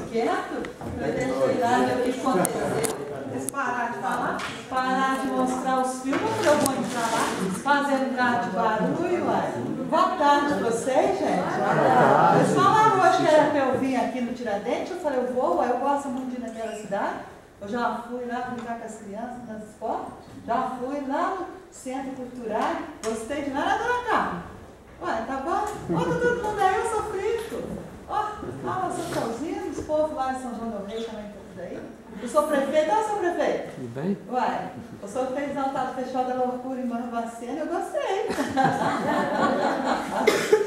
quieto? Eu deixo ir lá ver o que aconteceu. Eles pararam de falar, pararam de mostrar os filmes, eu vou entrar lá, fazendo cara de barulho, uai. Boa tarde pra vocês, gente. Eles falaram hoje que era pra eu vir aqui no Tiradentes, eu falei, eu vou, uai, eu gosto muito de ir naquela cidade. Eu já fui lá brincar com as crianças nas escolas, já fui lá no Centro Cultural, gostei de nada, dona Carmen. Ué, tá bom? Ô, tá todo mundo aí, eu sou Frito. Ó, eu sou Calzinho, os povos lá de São João do Rei também estão tudo aí. Eu sou prefeito, ou sou prefeito? Tudo bem? Ué, eu sou feijão, tá fechado da loucura em Barbacena, eu gostei.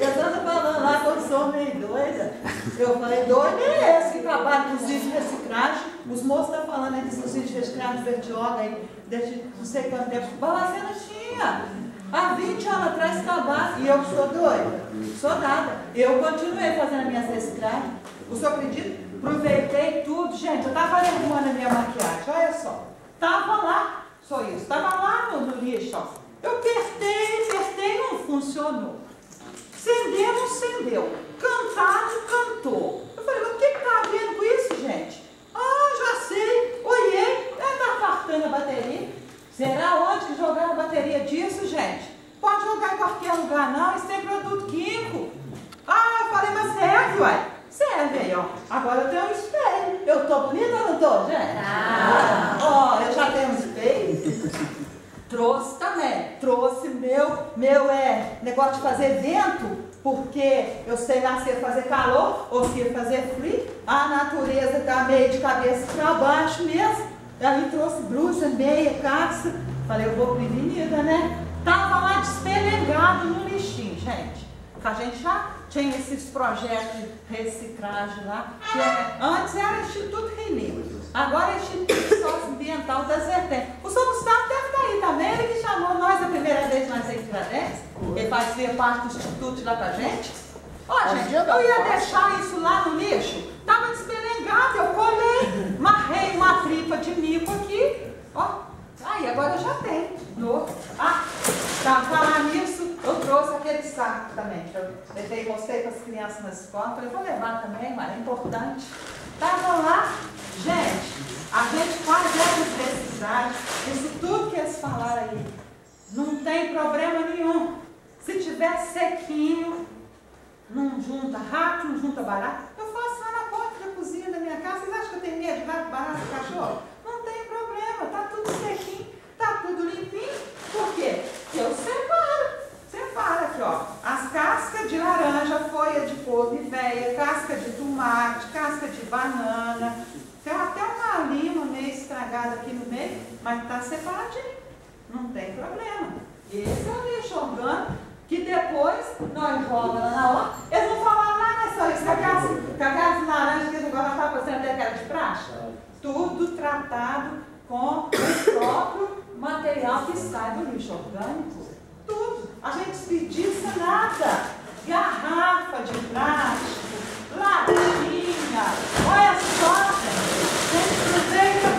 Eu tava falando lá que eu sou meio doida. Eu falei, doido é esse que trabalha com os de reciclagem. Os moços estão falando aí dos de reciclagem, verdioga aí, desde não sei quanto tempo. Barbacena tinha. Há 20 anos atrás trabalho. E eu sou doida? Sou nada. Eu continuei fazendo as minhas reciclagens. O senhor acredita? Aproveitei tudo. Gente, eu estava arrumando a minha maquiagem. Olha só. Estava lá. Só isso. Estava lá no lixo. Ó. Eu apertei, não funcionou. Acendeu, não acendeu. Cantar, não cantou. Eu falei, mas o que está havendo com isso, gente? Ah, já sei. Olhei. Está fartando a bateria. Será onde que jogaram a bateria disso, gente? Pode jogar em qualquer lugar, não. Isso tem produto químico. Ah, eu falei, mas serve, uai. Serve aí, ó. Agora eu tenho um espelho. Eu tô bonita ou não tô, gente? Ó, eu já tenho um espelho. Trouxe também. Trouxe meu negócio de fazer vento, porque eu sei lá se ia fazer calor ou se ia fazer frio. A natureza tá meio de cabeça para baixo mesmo. Aí trouxe blusa, meia, calça. Falei, eu vou prevenida, né? Tava lá despelengado no lixinho, gente. A gente já tinha esses projetos de reciclagem lá. Antes era Instituto Renil. Agora é Instituto Socioambiental das Vertentes. O Sr. Gustavo deve estar aí também. Ele que chamou nós a primeira vez nós em Tiradentes. Ele fazia parte do Instituto lá com a gente. Ó, gente, eu ia deixar isso lá no lixo. Tava despelengado, eu colei, marrei uma tripa de mico aqui. Ó, aí agora eu já tenho. Novo. Ah, tá, falar nisso, eu trouxe aquele saco também. Eu mostrei para as crianças na escola. Falei, vou levar também, mas é importante. Tava lá, gente, a gente faz essa necessidade. Isso tudo que eles falaram aí, não tem problema nenhum. Se tiver sequinho, não junta rato, não junta barato. Eu faço lá na porta da cozinha da minha casa. Vocês acham que eu tenho medo de rato, barato, cachorro? Não tem problema, tá tudo sequinho, tá tudo limpinho. Por quê? Eu separo aqui, ó. As cascas de laranja, folha de couve velha, casca de tomate, casca de banana. Tem até uma lima meio estragada aqui no meio, mas tá separadinho. Não tem problema. Esse é o lixo orgânico, que depois nós jogamos lá na hora. Eles vão falar lá, né, só isso, com aquelas laranjas que eles não gostam, tá fazendo até aquela de praxe. Tudo tratado com o próprio material que sai do lixo orgânico. Tudo. A gente desperdiça nada. Garrafa de plástico, latinha. Olha só, gente, aproveita.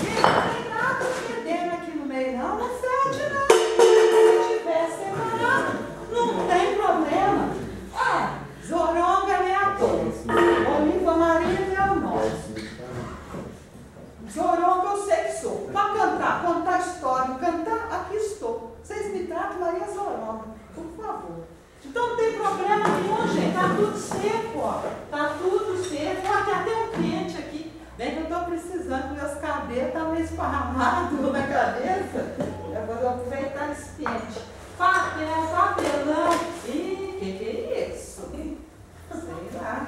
E não tem nada fedendo aqui no meio, não. Não fede, não. Se tiver separado, não tem problema. Zoronga é a cor. Oliva marinha é o nosso. Zoronga eu sei que sou. Para cantar, contar história, cantar, aqui estou. Vocês me tratam Maria Zoronga, por favor. Então não tem problema nenhum, gente. Tá tudo seco, ó. Tá tudo seco. Ó, tem até um quente aqui. Bem que eu estou precisando, meus cabelos estão meio esparramados na cabeça. Eu vou aproveitar esse quente. Papelão. Ih, que é isso? Sei lá.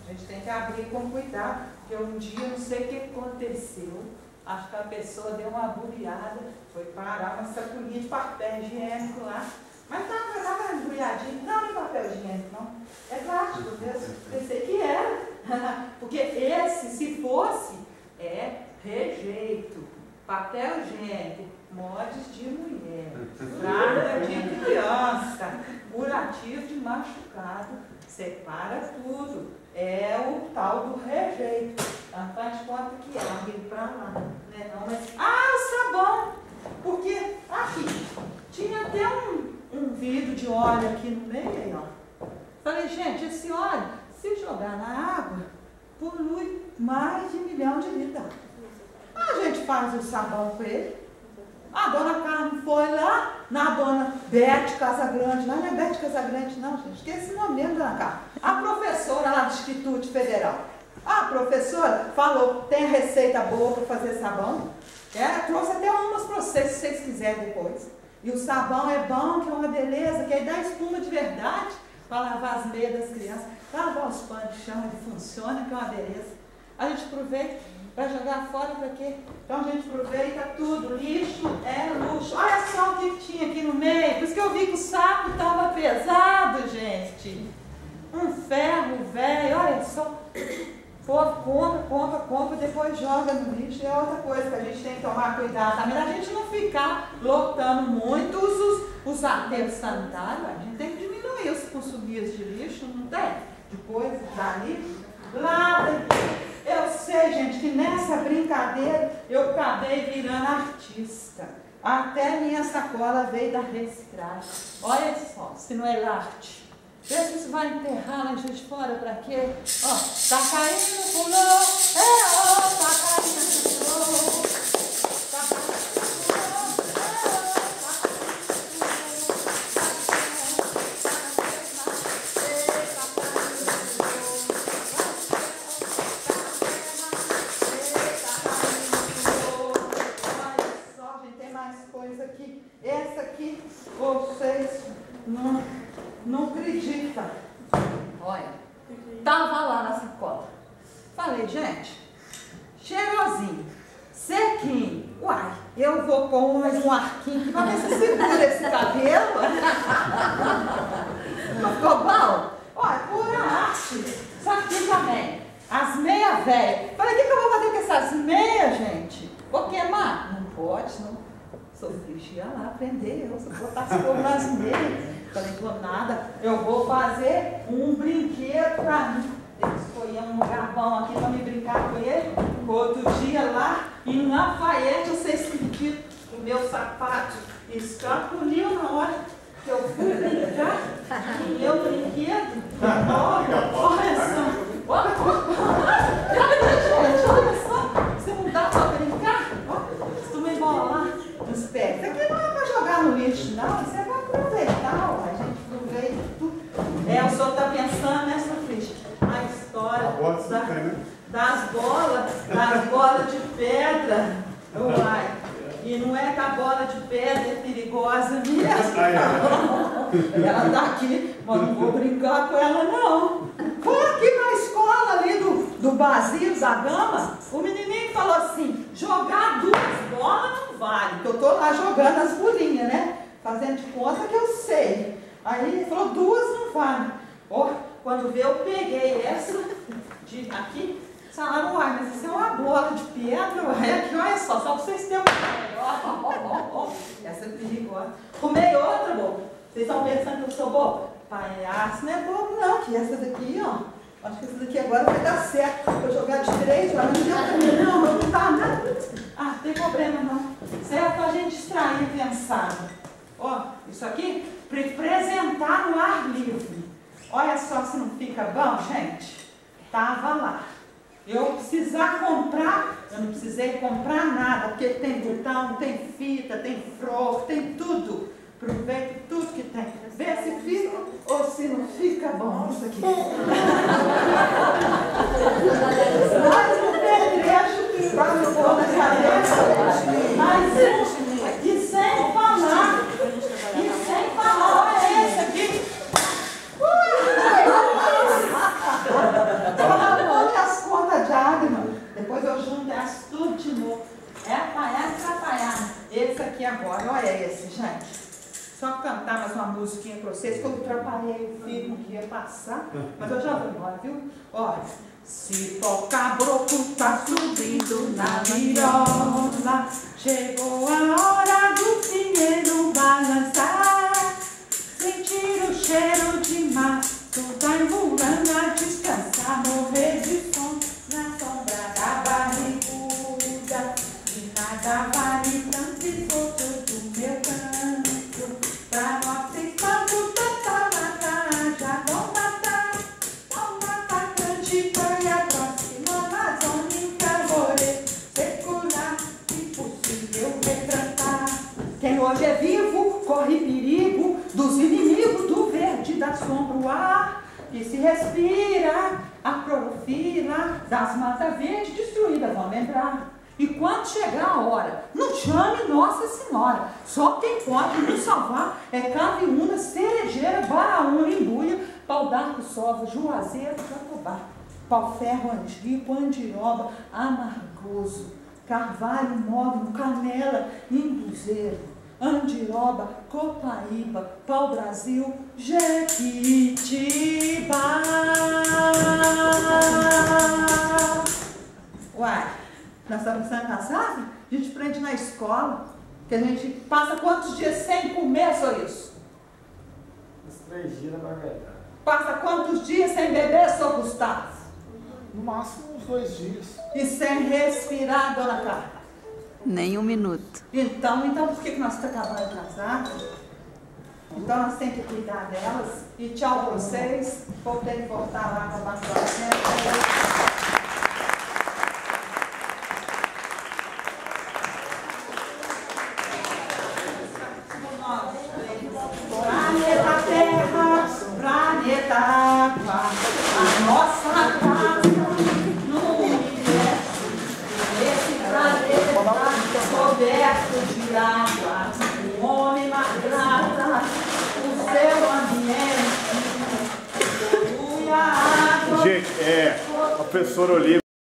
A gente tem que abrir com cuidado, porque um dia, não sei o que aconteceu, acho que a pessoa deu uma buriada, foi parar uma sacolinha de papel higiênico lá, mas estava embrulhadinho, não é papel higiênico, não, é plástico mesmo, pensei que era, porque esse, se fosse, é rejeito, papel higiênico, mods de mulher, fralda de criança, curativo de machucado, separa tudo. É o tal do rejeito. Ela faz conta que é, ela veio pra lá. Né? Não, mas... o sabão! Porque aqui, tinha até um vidro de óleo aqui no meio, ó. Falei, gente, esse óleo, se jogar na água, polui mais de 1 milhão de litros. A gente faz o sabão com ele. A dona Carmen foi lá na dona Bete Casagrande. Não é Bete Casagrande, não, gente. Esqueci o nome mesmo, dona Carmen. A professora lá do Instituto Federal. A professora falou, tem receita boa para fazer sabão. Ela trouxe até umas para vocês, se vocês quiserem depois. E o sabão é bom, que é uma beleza, que aí dá espuma de verdade para lavar as meias das crianças. Para lavar os panos de chão, ele funciona, que é uma beleza. A gente aproveita para jogar fora para quê? Então a gente aproveita tudo. Lixo é luxo. Olha só o que tinha aqui no meio. Por isso que eu vi que o saco estava pesado, gente. Um ferro velho, olha só. O povo compra, depois joga no lixo. É outra coisa que a gente tem que tomar cuidado também. A gente não ficar lotando muito os aterros sanitários. A gente tem que diminuir os consumidos de lixo, não tem? Depois, dali, lá dentro. Eu sei, gente, que nessa brincadeira eu acabei virando artista. Até minha sacola veio da reciclagem. Olha só, se não é arte. Vê se isso vai enterrar lá em Juiz de Fora, pra quê? Ó, tá caindo, pulou, tá caindo, pulou, tá caindo, olha só, gente, tem mais coisa aqui. Essa aqui, vocês não acredita. Olha, tava lá na sacola. Falei, gente, cheirosinho, sequinho. Uai, eu vou pôr mais um arquinho aqui pra ver se segura esse cabelo. Não ficou bom? Olha, pura arte. Isso aqui também. As meias velhas. Falei, o que eu vou fazer com essas meias, gente? Vou queimar? Não pode, não. Sofia ia lá aprender, eu só botar as cores nas meias. Falei, vou nada, eu vou fazer um brinquedo pra mim. Ele escolheu um lugar bom aqui pra me brincar com ele. Outro dia lá, em Lafayette, vocês sentiram o meu sapato escapuliu na hora que eu fui brincar. O meu brinquedo. Olha só. Gente, olha só. Você não dá pra brincar? Se me embolar nos pés. Isso aqui não é pra jogar no lixo, não. Isso é pra aproveitar, ó. A gente aproveita tudo. O senhor está pensando nessa ficha. A história das bolas de pedra. Uai. E não é que a bola de pedra é perigosa mesmo. Ela está aqui, mas não vou brincar com ela, não. Foi aqui na escola ali do Basílio da Gama, o menininho falou assim, jogar 2 bolas não vale, porque eu estou lá jogando as bolinhas, né? Fazendo de conta que eu sei. Aí ele falou, 2 não vale. Ó, quando vê, eu peguei essa aqui, falaram, uai, mas isso é uma bola de pedra, uai, aqui, olha só pra vocês terem uma ideia. Ó, essa é perigosa. Fumei outra, boba. Vocês estão pensando que eu sou boba? Palhaço não é bobo, não, que essa daqui, ó. Acho que essa daqui agora vai dar certo. Vou jogar de 3, mas não deu também, não tá nada. Ah, não tem problema, não. Isso é pra gente distrair pensado. Ó, isso aqui, para apresentar no ar livre. Olha só se não fica bom, gente. Tava lá. Eu precisar comprar, eu não precisei comprar nada, porque tem botão, tem fita, tem flor, tem tudo. Aproveito tudo que tem. Vê se fica ou se não fica bom isso aqui. Mais um pedrecho para me pôr na cabeça. Mas e sem falar. E sem falar, olha esse aqui. Estou lavando as contas de água. Depois eu junto elas tudo de novo. É atrapalhar. Esse aqui agora, olha esse, gente. Só cantar mais uma musiquinha para vocês, que eu atrapalhei o filme que ia passar, mas eu já vou embora, viu? Olha, se tocar broco tá subindo na virola, chegou a hora do pinheiro balançar, sentir o cheiro de mato da emburana, descansar, morrer de sono na sombra da barriguda, e nada vale tanto esforço do meu canto. Pra nós tanto tanta matar, já vão matar, atacante foi a próxima. hoje é vivo, corre perigo dos inimigos do verde da sombra, o ar que se respira, a clorofila das matas verdes destruídas, vão lembrar. E quando chegar a hora, não chame Nossa Senhora, só quem pode nos salvar é Caviúna, Cerejeira, Baraúna, Imbuia, Pau d'Arco, Sova, Juazeiro, Jatobá, Pau Ferro, Angico, Andiroba, Amargoso, Carvalho, Mogno, Canela, Imbuzeiro, Andiroba, Copaíba, Pau Brasil, Jequitibá. Uai, nós estamos pensando nas árvores? A gente aprende na escola, que a gente passa quantos dias sem comer, só isso? Uns 3 dias na verdade. Passa quantos dias sem beber, Sr. Gustavo? No máximo uns 2 dias. E sem respirar, dona Carla? Nem um minuto. Então por que nós estamos acabando com as árvores? Então nós temos que cuidar delas. E tchau pra vocês. Vou ter que voltar lá para a Bacuracenta. Planeta Terra, planeta Água, a nossa casa no universo. Esse planeta coberto de água, o homem maltrata o seu ambiente, polui a água. Gente, a professora Olívia